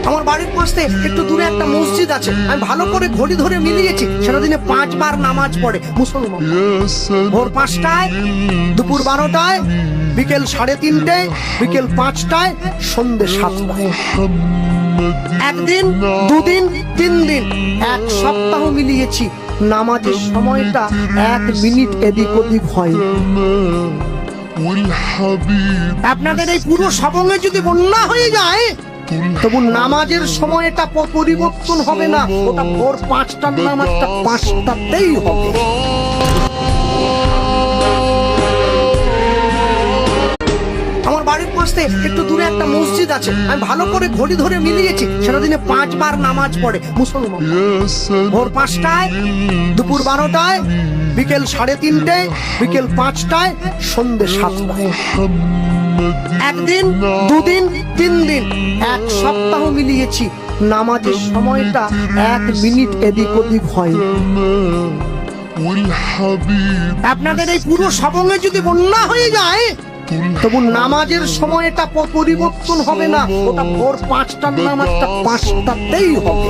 আমার বাড়ির পাশ থেকে একটু দূরে একটা মসজিদ আছে, আমি ভালো করে ঘড়ি ধরে মিলিয়েছি, সেটা দিনে 5 বার নামাজ পড়ে মুসলমান। ভোর 5টায়, দুপুর 12টায়, বিকেল 3:30, বিকেল 5টায়, সন্ধ্যে 7টায়। একদিন, দুদিন, 3 দিন, 1 সপ্তাহ মিলিয়েছি, নামাজের সময়টা 1 মিনিট এদিক ওদিক হয়। আপনাদের এই পুরো সবঙ্গে যদি বন্যা হয়ে যায়, তবু নামাজের সময়টা পরিবর্তন হবে না, ওটা ভোর 5টার নামাজটা 5টাতেই হবে। আমার বাড়ির পাশ থেকে একটু দূরে একটা মসজিদ আছে, আমি ভালো করে ঘড়ি ধরে মিলিয়েছি, সেটা দিনে 5 বার নামাজ পড়ে মুসলমান। ভোর 5টায়, দুপুর 12টায়, বিকেল 3:30, বিকেল 5টায়, সন্ধ্যে 7টায়। একদিন, দুদিন, 3 দিন, 1 সপ্তাহ মিলিয়েছি, নামাজের সময়টা 1 মিনিট এদিক ওদিক হয়। আপনাদের এই পুরো সবঙ্গে যদি বন্যা হয়ে যায়, তবু নামাজের সময়টা পরিবর্তন হবে না, ওটা ভোর 5টার নামাজটা 5টাতেই হবে।